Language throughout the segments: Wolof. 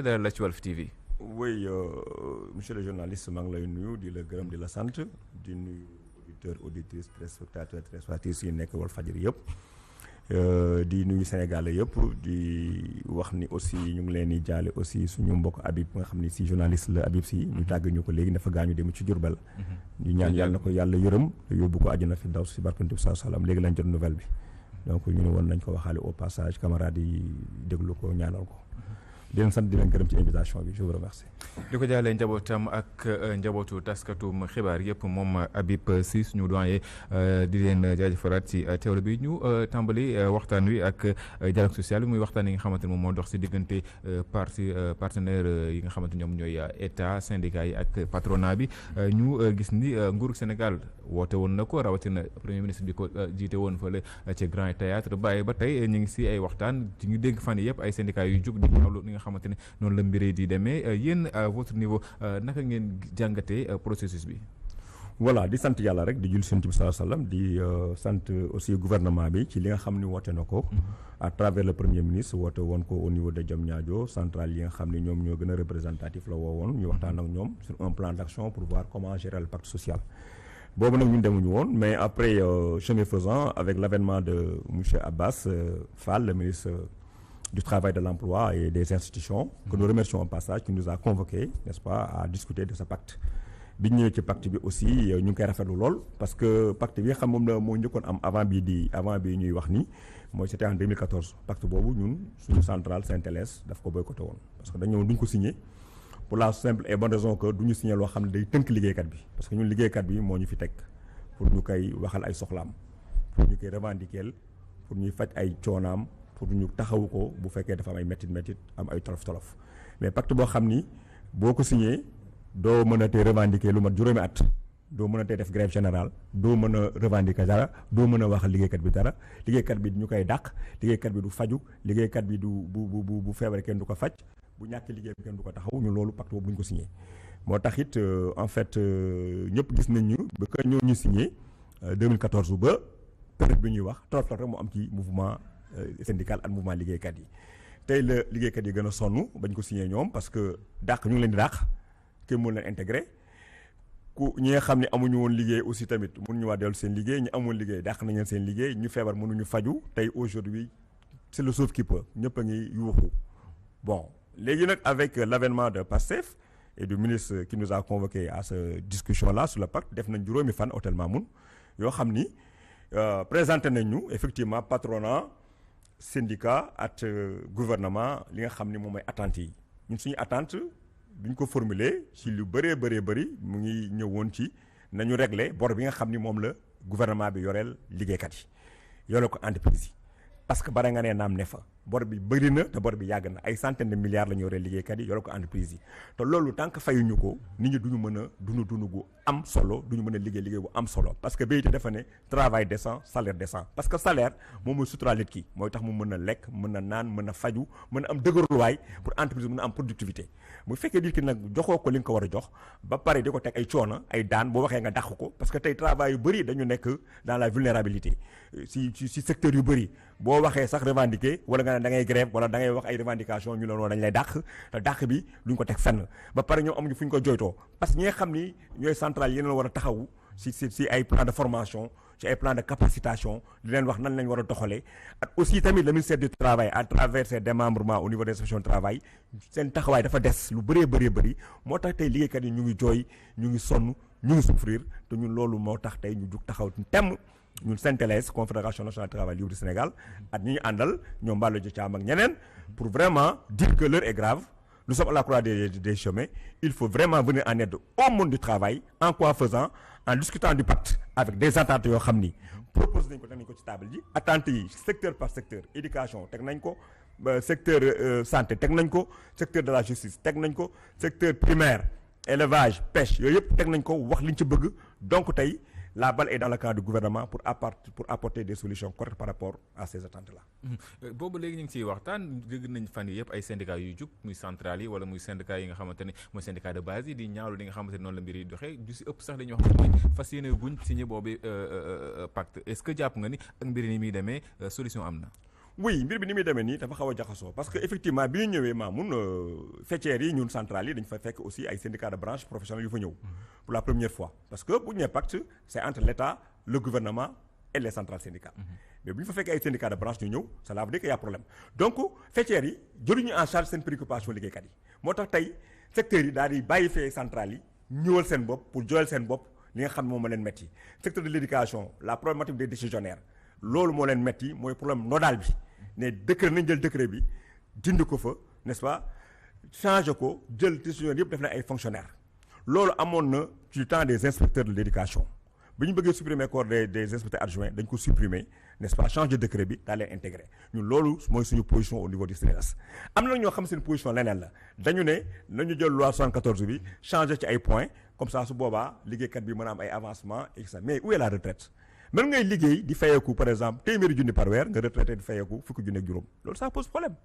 dalal la ci Walf TV. oui monsieur le journaliste maa ngi lay nuyu di la gërëm di la sant di nuyu auditeurs auditrices téléspectateurs téléspectatrices yi nekk Walfadjri yëpp di nuyu Sénégalais yëpp di wax ni aussi ñu ngi leen di jaale aussi suñu mbokk Habib nga xam ni si journaliste la Habib si ñu tàgg ñu ko léegi dafa gaañu dem ci Diourbel. ñu ñaan yàlla na ko yàlla yërëm yóbbu ko àjjana fi daw si barkantu bi salaam léegi lañ jot nouvelle bi donc ñu ne woon nañ ko waxaale au passage camarades yi déglu ko ñaanal ko. di leen sant di leen gërëm ci invitation bi je vous remercie. di ko jaalee njabootam ak njabootu taskatum xibaar yëpp moom Habib Sy suñu doyen di leen jaajëfalaat ci teewlu bi ñu tàmbali waxtaan wi ak dialogue social bi muy waxtaan yi nga xamante ne moom moo dox si diggante partenaire yi nga xamante ñoom ñooy état syndicat yi ak patronat bi ñu gis ni nguuru Sénégal woote woon na ko rawatina premier ministre bi ko jiite woon fële ci Grand Théâtre bàyyi ba tey ñu ngi si ay waxtaan ñu dégg fan yëpp ay syndicats yu jug di ñaawlu nga xamante ne noonu la mbiree di demee yéen à votre niveau naka ngeen jàngatee processus bi. voilà di sant yàlla rek di jul sant bi sallallahu alayhi wasallam di sant aussi gouvernement bi ci li nga xam ni woote na ko. à travers le premier ministre woote woon ko au niveau de Diamniadio centrale yi nga xam ni ñoom ñoo gën a représentatif la woo woon ñu waxtaan ak ñoom sur un plan d'action pour voir comment gérer le pacte social. boobu nag ñun demuñu woon mais après chemin faisant avec l'avènement de monsieur Abbas Fall le ministre du travail, de l'emploi et des institutions, que nous remercions au passage, qui nous a convoqués, n'est-ce pas, à discuter de ce pacte. bi ñu ñëwee ci pacte bi aussi ñu ngi koy rafetlu lool parce que pacte bi xam moom la moo njëkkoon am avant bii ñuy wax ni mooy c'était en 2014 pacte boobu ñun suñu centrale Syntelès daf ko boycotté woon parce que dañu ñëwoon duñ ko signé pour la simple et bonne raison que duñu signé loo xam ne day tënk liggéeykat bi parce que ñun liggéeykat bi moo ñu fi teg pour ñu koy waxal ay soxlaam pour ñu koy revendiquer pour ñuy faj ay coonaam pour ñu taxawu ko bu fekkee dafa am ay métit am ay tolof mais pacte boo xam ni boo ko signé doo mën a tee revendiquer lu mat juróomi at doo mën a tee def grève générale doo mën a revendiquer dara doo mën a waxal liggéeykat bi dara liggéeykat bi ñu koy dàq liggéeykat bi du faju liggéeykat bi du bu feebaree kenn du ko faj bu ñàkk liggéey bi kenn du ko taxaw ñu loolu pacte boobu bu ñu ko signé moo tax it en fait ñëpp gis nañ ñu ba que ñoo ñu signé 2014 ba période bi ñuy wax tolof rek moo am ci mouvement syndical ak mouvement liggéeykat yi tey la liggéeykat yi gën a sonn bañ ko signé ñoom parce que dàq ñu ngi leen di dàq kenn mën leen intégré ku ñi nga xam ne amuñu woon liggéey aussi tamit mënuñu waa dellu seen liggéey ñu amoon liggéey dàq nañ leen seen liggéey ñu feebar mënuñu faju tey aujourd'hui c'est le sauve qui peut ñëpp a ngi yuuxu bon léegi nag avec l'avènement de PASTEF et du ministre qui nous a convoqué à cette discussion là sur le pacte def nañ juróomi fan hôtel Mamoun yoo xam ni présenté nañ ñu effectivement patronat syndicat ak gouvernement li nga xam ni moom mooy attentes yi ñun suñu attente bi ñu ko formuler ci lu bëri mu ngi ñëwoon ci nañu régler bor bi nga xam ni moom la gouvernement bi yoreel liggéeykat yi yore ko entreprise yi parce que bare nga nee naam ne fa bor bi bëri na te bor bi yàgg na ay centaines de milliards la ñu yoreel liggéeykat yi yore ko entreprise yi te loolu tant que fayuñu ko nit ñi duñu mën a dund gu am solo duñu mën a liggéey bu am solo parce que BIT dafa ne travail décent salaire décent parce que salaire moom mooy suturaal nit ki mooy tax mu mën a lekk mën a naan mën a faju mën a am dëgërluwaay pour entreprise mën a am productivité bu fekkee nit ki nag joxoo ko li nga ko war a jox ba pare di ko teg ay coono ay daan boo waxee nga dàq ko parce que tey travail yu bëri dañu nekk dans la vulnérabilité si secteur yu bëri boo waxee sax revendiquer wala nga ne da ngay grève wala da ngay wax ay revendication ñu loolu dañ lay dàq te dàq bi duñ ko teg fenn ba pare ñoom amuñu fu ñu ko joytoo parce que ñi nga xam ni ñooy centrale yeneen war a taxawu si ay plan de formation ci ay plan de capacitation di leen wax nan lañ war a doxalee ak aussi tamit le ministère du travail à travers ses démembrements au niveau des inspections de travail seen taxawaay dafa des lu bëri moo tax tey liggéeykat yi ñu ngi jooy ñu ngi sonn ñu ngi souffrir te ñun loolu moo tax tey ñu jug taxaw temm ñun Syntelès confédération nationale du travail libre du Sénégal ak ñi ñu àndal ñoom Mballo Thiam ak ñeneen pour vraiment dire que l'heure est grave nous sommes à la croix des chemins il faut vraiment venir en aide au monde du travail en quoi faisant en discutant du pacte avec des attentes yoo xam ni propose nañ ko teg nañ ko ci table ji attentes yi secteur par secteur éducation teg nañ ko secteur santé teg nañ ko secteur de la justice teg nañ ko secteur primaire élevage pêche yooyu yëpp teg nañ ko wax liñ ci bëgg donc tey la balle est dans le camp du gouvernement pour apporter des solutions correctes par rapport à ces attentes-là. boobu léegi ñu ngi ciy waxtaan dégg nañ fan yi yëpp ay syndicats yuy jug muy centrales yi wala muy syndicats yi nga xamante ne mooy syndicat de base yi di ñaawlu li nga xamante ne noonu la mbir yi doxee du si ëpp sax dañuy wax ne mooy fas yéene guñ signé boobu pacte est-ce que jàpp nga ni ak mbir ni muy demee solution am na. oui mbir bi ni muy demee nii dafa xaw a jaxasoo parce que effectivement bi ñu ñëwee Mamoun faîtières yi ñun centrales yi dañu fa fekk aussi ay syndicats de branche professionnels yu fa ñëw pour la première fois parce que bu ñu nee pacte c'est entre l'État le gouvernement et les centrales syndicales mais bu ñu fa fekkee ay syndicats de branche ñu ñëw cela veut dire qu'il y a problème donc faîtières yi jëluñu en charge seen préoccupation liggéeykat yi moo tax tey secteurs yi daal di bàyyi fee centrales yi ñëwal seen bopp pour jooyal seen bopp li nga xam ne moom moo leen metti secteur de l'éducation la problématique des décisionnaires loolu moo leen metti mooy problème nodal bi ne décret nañ jël décret bi dindi ko fa n'est-ce pas changer ko jël décision yëpp def na ay fonctionnaires loolu amoon na ci temps des inspecteurs de l'éducation bi ñu bëggee supprimer corps des inspecteurs adjoints dañ ko supprimer n'est-ce pas changer décret bi daa leen intégrer ñun loolu mooy suñu position au niveau du SNELS am na ñoo xam seen position leneen la dañu ne nañu jël loi 74 bi changer ci ay points comme ça su boobaa liggéeykat bi mën a am ay avancement et ça mais où est la retraite mën ngay liggéey di fayeeku par exemple téeméeri junni par weer nga retraité di fayeeku fukki junni ak juróom loolu ça pose problème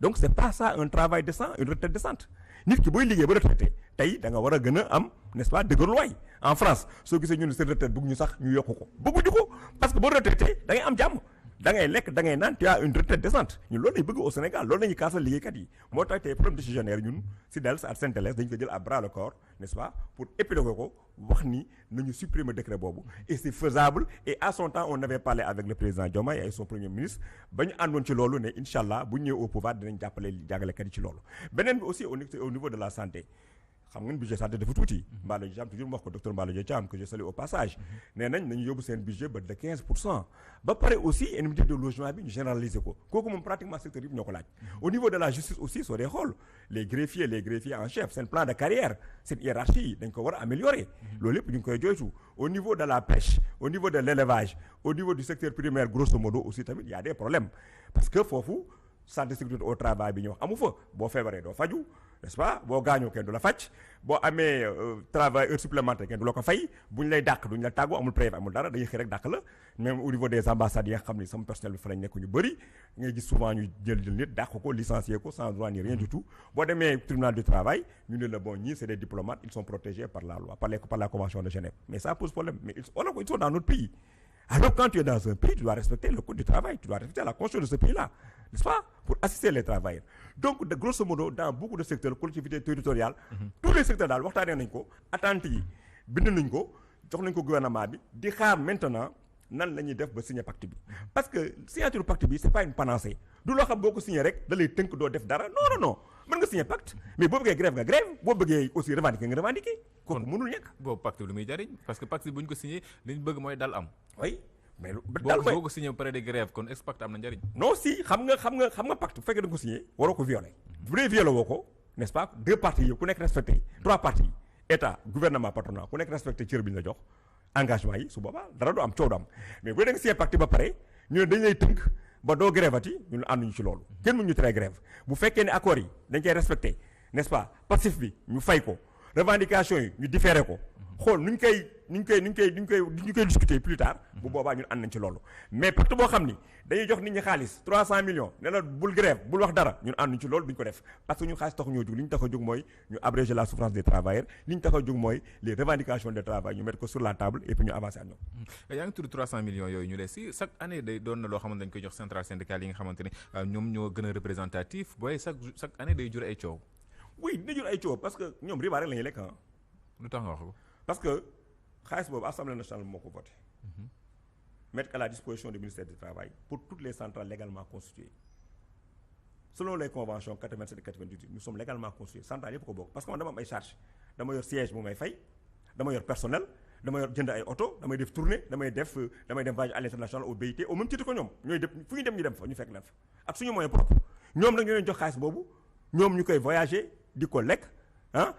donc c'est pas ça un travail décent une retraite décente nit ki booy liggéey ba retraité tey da nga war a gën a am n'est-ce pas dëgërluwaay en France soo gisee ñun seen retraite bëgg ñu sax ñu yokku ko bëgguñu ko parce que boo retraité da ngay am jàmm da ngay lekk da ngay naan tu as une retraite décente ñun loolu lañu bëgg au Sénégal loolu lañuy kaasal liggéeykat yi moo tax tey problème décisionnaire ñun SNELS ak SNTLS dañu ko jël à bras le corps n'est-ce pas pour épiloguer ko wax ni nañu supprimer décret boobu et c'est faisable et à son temps on avait parlé avec le président Diomaye et son premier ministre ba ñu àndoon ci loolu ne incha allah bu ñu ñëwee au pouvoir dinañ jàppale jàngalekat yi ci loolu beneen bi aussi au niveau de la santé xam ngeen budget santé dafa tuuti Mballo Dia Thiam toujours mu wax ko docteur Mballo Dia Thiam que je salue au passage nee nañ nañu yóbbu seen budget ba de 15% ba pare aussi indemnité de logement bi ñu généraliser ko kooku moom pratiquement secteur yëpp ñoo ko laaj au niveau de la justice aussi soo dee xool les greffiers en chef seen plan de carrière seen hiérarchie dañ ko war a améliorer loolu yëpp ñu ngi koy joytu au niveau de la pêche au niveau de l'élevage au niveau du secteur primaire grosso modo aussi tamit y a des problèmes parce que foofu santé sécurité au travail bi ñu wax amu fa boo feebaree doo faju n'est-ce pas boo gaañoo kenn du la faj boo amee travail heure supplémentaire kenn du la ko fay bu ñu lay dàq duñu la tàggu amul préavis amul dara dañuy xëy rek dàq la même au niveau des ambassades yi nga xam ni sama personnel bi fa lañ nekk ñu bëri ngay gis souvent ñu jël nit dàq ko licencier ko sans droit ni rien du tout boo demee tribunal du travail ñu ne la bon ñii c'est des diplomates ils sont protégés par la loi par la convention de Genève mais ça pose problème mais ils sont dans notre pays alors quand tu es dans un pays tu dois respecter le code du travail tu dois respecter la constitution de ce pays-là n'est-ce pas pour assister les travailleurs donc de grosso modo dans beaucoup de secteurs collectivités territoriales tous les secteurs daal waxtaanee nañ ko attentes yi bind nañ ko jox nañ ko gouvernement bi di xaar maintenant nan la ñuy def ba signer pacte bi parce que signature pacte bi c'est pas une panacée du loo xam boo ko signé rek da lay tënk doo def dara non mën nga signer pacte mais boo bëggee grève nga grève boo bëggee aussi revendiquer nga revendiquer kooku mënul nekk boobu pacte lu muy jariñ parce que pacte bu ñu ko signé li ñu bëgg mooy dal am oui mais dal boo ko signé ba pare de grève kon est-ce que pacte am na njariñ non si xam nga pacte bu fekkee da nga ko signé waroo ko violer bu dee violer woo ko n'est-ce pas deux parties yi ku nekk respecté trois parties état gouvernement patronat ku nekk respecté cër bi ñu la jox engagement yi su boobaa dara du am coow du am mais bu dee da nga signé pacte ba pare ñu ne dañ lay tënk ba doo grèvati ñun ànduñu ci loolu kenn mënuñu tere grève bu fekkee ne accords yi dañ koy respecté n'est-ce pas passif bi ñu fay ko revendication yi ñu différé ko xool nu ñu koy discuter plus tard bu boobaa ñun ànd nañ ci loolu mais pacte boo xam ni dañuy jox nit ñi xaalis 300 millions ne la bul grève bul wax dara ñun ànduñ ci loolu duñ ko def parce que ñun xaalis taxu ñoo jóg li ñu tax a jóg mooy ñu abréger la souffrance des travailleurs li ñu tax a jóg mooy les revendications des travailleurs ñu mettre ko sur la table et puis ñu avancer ak ñoom. yaa ngi tudd 300 millions yooyu ñu lee si chaque année day doon na loo xamante dañ koy jox centrale syndicale yi nga xamante ne ñoom ñoo gën a représentatif booy chaque année day jur ay coow. oui dina jur ay coow parce que ñoom riba rek la ñuy lekk ah. lu tax nga wax ko. parce que xaalis boobu assemblée nationale moo ko voté mettre à la disposition du ministère du travail pour toutes les centrales légalement constituées selon les conventions 87 et 98 nous sommes légalement constitués centrales yëpp ko bokk parce que man dama am ay charges dama yor siège bu may fay dama yor personnel dama yor jënd ay oto damay def tournée damay dem voyage à l'international au BIT au même titre que ñoom ñooy def fu ñu dem ñu dem fa ñu fekk leen fa ak suñu moyen propre ñoom nag ñu leen jox xaalis boobu ñoom ñu koy voyager di ko lekk ah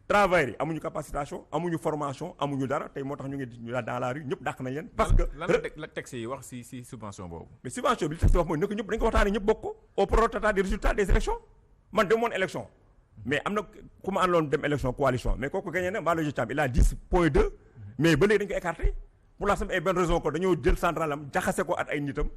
travailleurs yi amuñu capacitation amuñu formation amuñu dara tey moo tax ñu ngi dans la rue ñëpp dàq nañ leen. parce que lan la texte yi wax si subvention boobu. mais subvention bi li texte wax mooy ne ko ñëpp dañ ko waxtaanee ñëpp bokk ko au prorata des résultats des élections man demoon élection mais am na ku ma àndoon dem élection coalition mais kooku gagné na Mballo Dia Thiam il a 10.2 mais ba léegi dañ ko écarté pour la simple et bonne raison que dañoo jël central am jaxase ko at ay nitam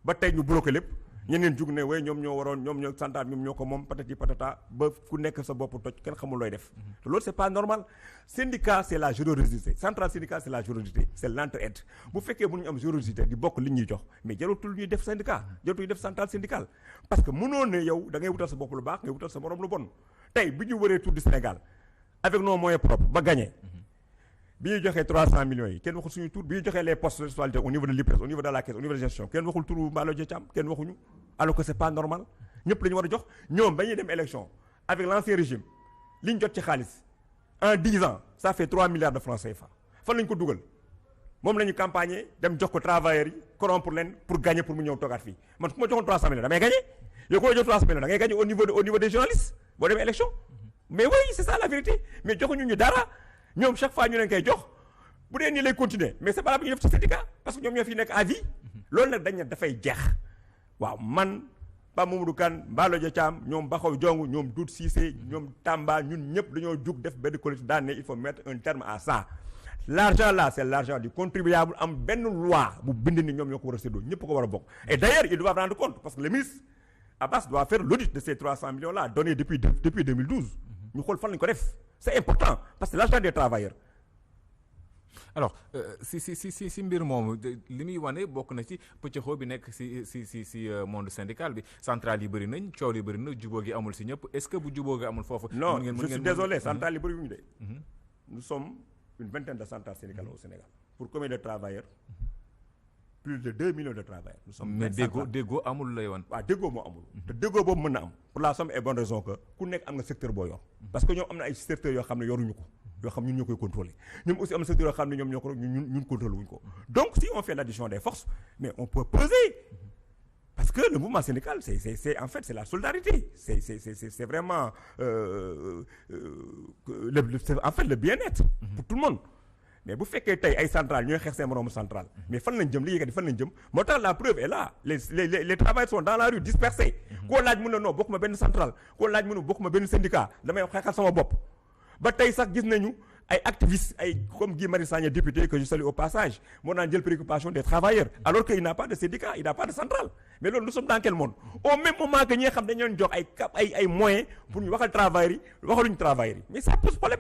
ba tey ñu bloqué lépp ñeneen jug ne way ñoom ñoo waroon ñoom ñoo central ñoom ñoo ko moom patati patata ba ku nekk sa bopp toj kenn xamul looy def te loolu c'est pas normal. syndicat c'est la générosité central syndicat c'est la générosité c'est l'entraide bu fekkee mënuñu am générosité di bokk li ñuy jox mais jaratul ñuy def syndicat jaratul ñuy def central syndical parce que mënoo ne yow da ngay wutal sa bopp lu baax ngay wutal sa morom lu bon tey bi ñu waree tour du Sénégal avec nos moyens propres ba gagné bi ñu joxee 300 millions yi kenn waxul suñu tur bi ñu joxee les postes de responsabilité au niveau de l'IPRES au niveau de la caisse au niveau de la gestion kenn waxul turu Mballo Dia Thiam kenn waxuñu alors que c'est pas normal ñëpp la ñu war a jox ñoom ba ñuy dem élection avec l'ancien régime li ñu jot ci xaalis en 10 ans ça fait 3 milliards de francs CFA fan la ñu ko dugal moom la ñu campagner dem jox ko travailleurs yi corrompre leen pour gagner pour mu ñëw toogaat fii man ku ma joxoon 300 millions damay gagner yow ku ma jox 300 millions da ngay gagner au niveau des journalistes boo demee élection mais oui c'est ça la vérité mais joxuñu ñu dara ñoom chaque fois ñu leen koy jox bu dee nii lay continuer mais c'est pas la bu ñu def ci syndicat parce que ñoom ñoo fi nekk à vie loolu nag dañ ne dafay jeex waaw man Pape Mamadou Kane Mballo Dia Thiam ñoom Bakhaw Diong ñoom Doudou Cissé ñoom Tamba ñun ñëpp dañoo jug def benn collectif daan ne il faut mettre un terme à ça l'argent là c'est l'argent du contribuable am benn loi bu bind ni ñoom ñoo ko war a séddoo ñëpp ko war a bokk et d'ailleurs ils doivent rendre compte parce que le ministre Abbas doit faire l'audit de ces 300 millions là donnés depuis 2012 ñu xool fan lañu ko def c'est important parce que l'argent des travailleurs. alors si mbir moomu li muy wane bokk na ci pëccëxoo bi nekk si monde syndical bi centrale yi bëri nañ coow yi bëri na jubóo gi amul si ñëpp est-ce que bu jubóo gi amul foofu. non je suis désolé centrale yi bëri wuñu de. nous sommes une vingtaine de centrales syndicales au Sénégal pour combien de travailleurs. plus de 2 millions de travailleurs. nous sommes mais déggoo amul lay wan. waaw déggoo moo amul. te déggoo boobu mën na am pour la simple et bonne raison que ku nekk am nga secteur boo yor. parce que ñoom am na ay secteurs yoo xam ne yoruñu ko. yoo xam ñun ñoo koy contrôler ñoom aussi am na secteur yoo xam ne ñoom ñoo ko ñun contrôler wuñ ko. donc si on fait l'addition des forces mais on peut peser parce que le mouvement syndical c'est en fait c'est la solidarité c'est vraiment en fait le bien-être pour tout le monde. mais bu fekkee tey ay centrales ñooy xeex seen moroomu centrale mais fan lañ jëm li yëkkati fan lañ jëm moo tax la preuve est là les travailleurs sont dans la rue dispersés. koo laaj mun na non bokkuma benn centrale koo laaj mun na bokkuma benn syndicat damay xeexal sama bopp. ba tey sax gis nañu ay activistes ay comme Guy Marius Sagna député que je salue au passage moo naan jël préoccupation des travailleurs alors que il n'a pas de syndicat il n'a pas de centrale mais loolu nous sommes dans quel monde au même moment que ñi nga xam dañu leen jox ay moyens pour ñu waxal travailleurs yi waxaluñu travailleurs yi mais ça pose problème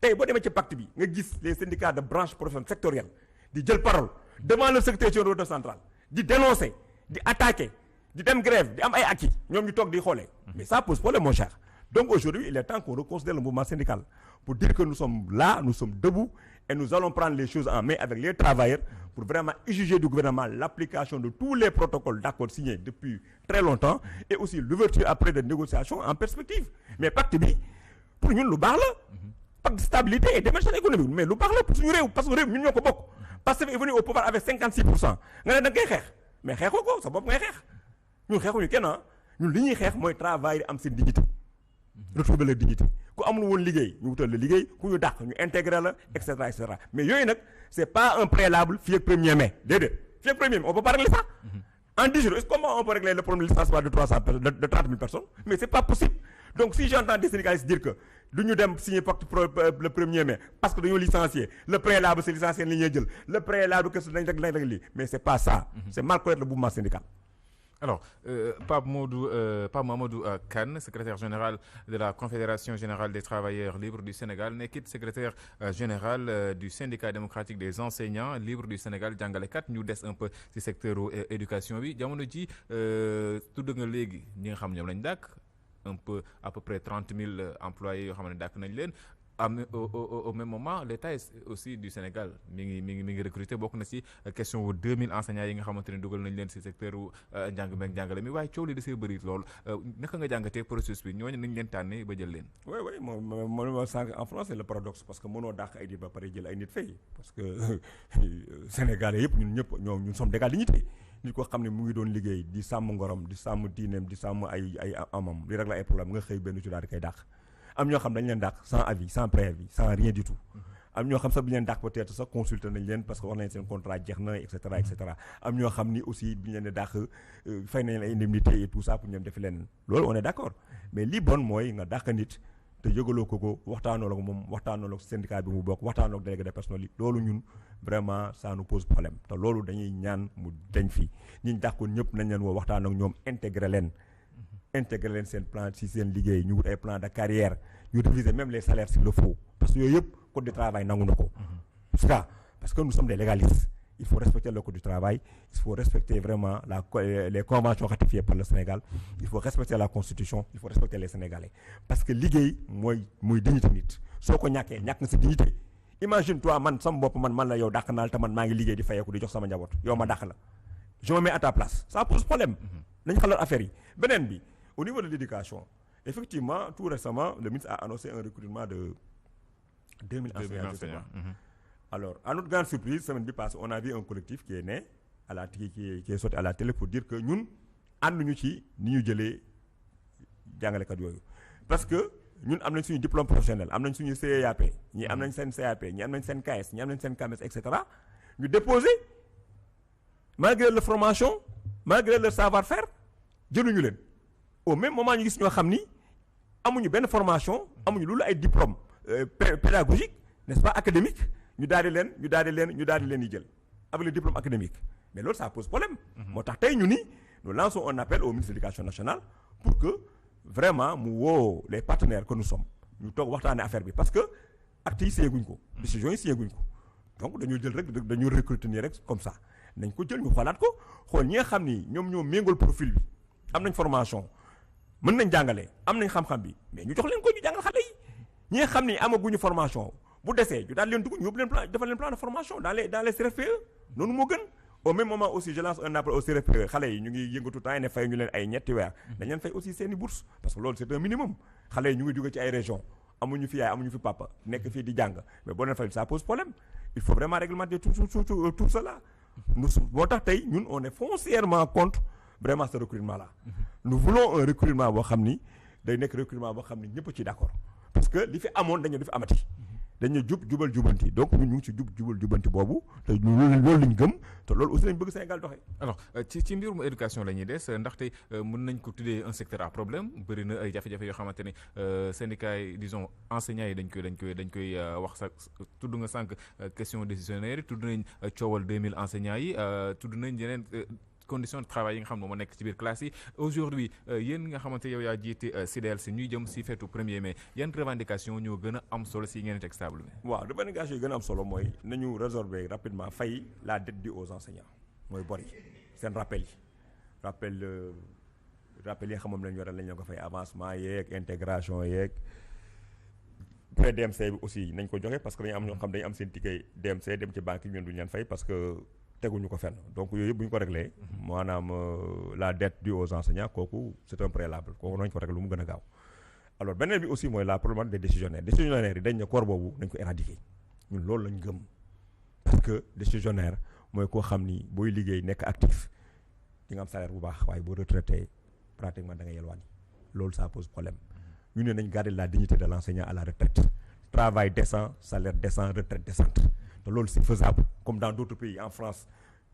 tey boo demee ci pacte bi nga gis les syndicats de branche professionnelle sectorielle di jël parole devant le secrétaire général de centrale di dénoncer di attaquer di dem grève di am ay acquis ñoom ñu toog di xoolee mais ça pose problème mon cher. Donc aujourd'hui, il est temps qu'on reconsidère le mouvement syndical pour dire que nous sommes là, nous sommes debout et nous allons prendre les choses en main avec les travailleurs pour vraiment exiger du gouvernement l'application de tous les protocoles d'accord signés depuis très longtemps et aussi l'ouverture après de négociations en perspective. Mais pacte bi pour ñun lu baax la. Pacte de stabilité et d'émergence économique mais lu baax la pour suñu réew parce que réew ñun ñoo ko bokk. Pastef est venu au pouvoir avec 56%. nga ne da ngay xeex mais xeexoo ko sa bopp ngay xeex ñun xeexuñu kenn ñun li ñuy xeex mooy travailleurs am seen dignité. retrouver leur dignité ku amul woon liggéey ñu wutal la liggéey ku ñu dàq ñu intégrer la et cetera mais yooyu nag c'est pas un préalable fii ak 1er mai déedéet fii ak 1er mai on peut pas régler ça en 10 jours est-ce comment on peut régler le problème de licenciement de 30 000 personnes mais c'est pas possible donc si j'entends des syndicalistes dire que du ñu dem signer pacte le 1er mai parce que dañoo licencier le préalable c'est licencier li ñuy jël le préalable que dañ rek lii mais c'est pas ça c'est mal connaître le mouvement syndical. Alors, Pape Mamadou Kane, secrétaire général de la Confédération générale des travailleurs libres du Sénégal, nekkit secrétaire général du syndicat démocratique des enseignants libres du Sénégal jàngalekat ñu des un peu ci secteur éducation bi jamono ji tudd nga léegi ñi nga xam ñoom lañ dàkk un peu à peu près 30 000 employés yoo xam ne dàkk nañ leen. Au même moment l'État aussi du Sénégal mi ngi recruter bokk na ci question wu 2000 enseignants yi nga xamante ne dugal nañ leen ci secteur njàng meeg njàngale mi waaye coow li dasee bëri lool naka nga jàngatee processus bi ñooñu nañ leen tànnee ba jël leen. oui moom sànq en France c'est le paradoxe parce que mënoo dàq ay nit ba pare jël ay nit fay parce que Sénégalais yëpp ñun sommes d'égale dignité nit ko xam ne mu ngi doon liggéey di sàmm ngorom di sàmm diineem di sàmm ay amam di régler ay problème nga xëy benn ci daal di koy dàq. am ñoo xam dañ leen dàq sans avis sans préavis sans rien du tout am ñoo xam sax bi ñu leen dàq peut-être sax consulter nañ leen parce que wax nañ seen contrat jeex na et cetera am ñoo xam ni aussi bi ñu leen di dàq fay nañ la indemnité et tout ça pour ñoom defi leen loolu on est d'accord mais li bon mooy nga dàq nit te yëgaloo ko waxtaanoo la ko moom waxtaanoo la ko syndicat bi mu bokk waxtaanoo ak délégué de personnel yi loolu ñun vraiment ça nous pose problème te loolu dañuy ñaan mu dañ fi ñi dàqoon ñëpp nañ leen woo waxtaan ak ñoom intégrer leen seen plan si seen liggéey ñu wut ay plan de carrière ñu réviser même les salaires s'il le faut parce que yooyu yëpp code du travail nangu na ko parce que nous sommes des légalistes il faut respecter le code du travail il faut respecter vraiment les conventions ratifiées par le Sénégal il faut respecter la constitution il faut respecter les Sénégalais parce que liggéey mooy dignité nit soo ko ñàkkee ñàkk na sa dignité imagine toi man sama bopp man la yow dàq naal te man maa ngi liggéey di fayeeku di jox sama njaboot yow ma dàq la je me mets à ta place ça pose problème nañ xalaat affaire yi beneen bi au niveau de l'éducation effectivement tout récemment le ministre a annoncé un recrutement de 2000 enseignants. Alors, à notre grande surprise, semaine passée, on a vu un collectif qui est né, qui est sorti à la télé pour dire que ñun ànduñu ci ni ñu jëlee jàngalekat yooyu parce que ñun am nañ suñu diplôme professionnel am nañ suñu CAP ñii am nañ seen CAP ñii am nañ seen KS ñii am nañ seen CAMES et cetera ñu déposer malgré leur formation malgré leur savoir-faire jëluñu leen au même moment ñu gis ñoo xam ni amuñu benn formation amuñu loolu ay diplôme pédagogique n'est-ce pas académique ñu daal di leen di jël avec le diplôme académique mais loolu ça pose problème. moo tax tey ñu ni nous lançons un appel au ministre de l'éducation nationale pour que vraiment mu woo les partenaires que nous sommes ñu toog waxtaanee affaire bi parce que actes yi signé guñ ko. décisions yi signé guñ ko donc dañoo jël rek dañu recruter nii rek comme ça nañ ko jël ñu xoolaat ko xool ñi nga xam ni ñoom ñoo méngool profil bi am nañ formation mën nañ jàngale am nañ xam-xam bi mais ñu jox leen ko ñu jàngal xale yi ñi nga xam ni amaguñu formation. bu desee ñu daal leen dugg ñu yóbbu leen plan defal leen plan de formation dans les CRFPE noonu moo gën au même moment aussi je lance un appel au CRFPE xale yi ñu ngi yëngatu temps yi ne fay ñu leen ay ñetti weer dañ leen fay aussi seeni bourse parce que loolu c'est un minimum xale yi ñu ngi jóge ci ay régions amuñu fi yaay amuñu fi papa nekk fii di jàng mais boo leen fay ça pose problème il faut vraiment réglementer tout cela moo tax tey ñun on est foncièrement contre vraiment ce recrutement là nous voulons un recrutement boo xam ni day nekk recrutement boo xam ni ñëpp ci d'accord parce que li fi amoon dañu du fi amati dañu jubal jubanti donc ñun ñu ngi ci jubal jubanti boobu te loolu lañ gëm te loolu aussi lañ bëgg Sénégal doxee. alors ci mbirum éducation la ñuy des ndaxte mën nañ ko tuddee un secteur à problème bëri na ay jafe-jafe yoo xamante ne syndicats yi disons enseignants yi dañ koy wax sax tudd nga sànq question décisionnaire yi tudd nañ coowal 2000 enseignants yi tudd nañ yeneen. conditions de travail yi nga xam ne moo nekk ci biir classe yi aujourd'hui yéen nga xamante yow yaa jiite CDLC ñuy jëm si feetu 1er mai yan revendication ñoo gën a am solo si ngeen teg stable bi. waaw revendication yi gën a am solo mooy nañu résorber rapidement fay la dette due aux enseignants mooy bor yi seen rappel yi nga xam moom lañ yore lañ leen ko fay avancement yeeg intégration yeeg prêt DMC bi aussi nañ ko joxe parce que dañu am ñoo xam dañu am seen ticket DMC dem ci banque yi ñun duñu leen fay parce que teguñu ko fenn donc yooyu yëpp bu ñu ko réglé maanaam la dette due aux enseignants kooku c'est un préalable kooku nañ ko réglé lu mu gën a gaaw alors beneen bi aussi mooy la problématique des décisionnaires yi dañ ne corps boobu nañ ko éradiquer ñun loolu lañ gëm parce que décisionnaire mooy koo xam ni booy liggéey nekk actif di nga am salaire bu baax waaye boo retraité pratiquement da nga yelwaani loolu ça pose problème ñu ne nañ garder la dignité de l'enseignant à la retraite travail décent salaire décent retraite décente te loolu c'est faisable comme dans d'autres pays en France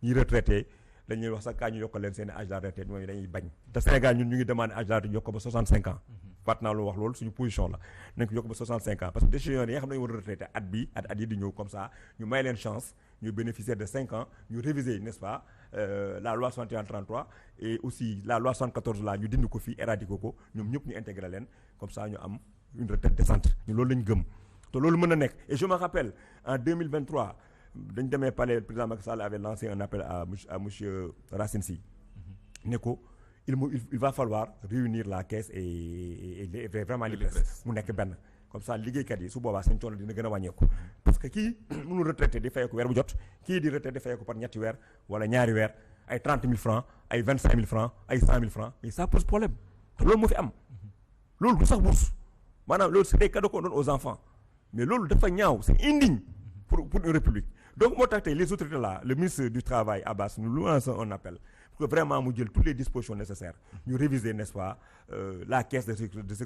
ñi retraité dañuy wax sax kaa ñu yokkal leen seen âge de la retraite mooy dañuy bañ te Sénégal ñun ñu ngi demandé âge de la retraite yokk ko ba 65 ans fàtt naa lu wax loolu suñu position la nañ ko yokk ba 65 ans parce que décision yi nga xam ne dañu war a retraité at yi di ñëw comme ça ñu may leen chance ñu bénéficier de 5 ans ñu réviser n'est-ce pas la loi 61-33 et aussi la loi 74 là ñu dindi ko fii éradiquer ko ñoom ñëpp ñu intégré leen comme ça ñu am une retraite décente ñu loolu lañ gëm te loolu mën na nekk et je me rappelle en 2023 dañ demee palais le président Macky Sall avait lancé un appel à monsieur Racine Sy ne ko il va falloir réunir la caisse et vraiment l'IPRES mu nekk benn comme ça liggéeykat yi su boobaa seen coono dina gën a wàññeeku parce que kii mënul retraité di fayee ko weer bu jot kii di retraité di fayee ko par ñetti weer wala ñaari weer ay 30 000 francs ay 25 000 francs ay 100 000 francs mais ça pose problème te loolu moo fi am loolu du sax bourse maanaam loolu c'est des cadeaux qu'on donne aux enfants mais loolu dafa ñaaw c'est indigne pour une république donc moo tax tey les autorités là le ministre du travail Abbas nous lançons un appel pour que vraiment mu jël toutes les dispositions nécessaires ñu réviser n'est-ce pas la caisse de sécurité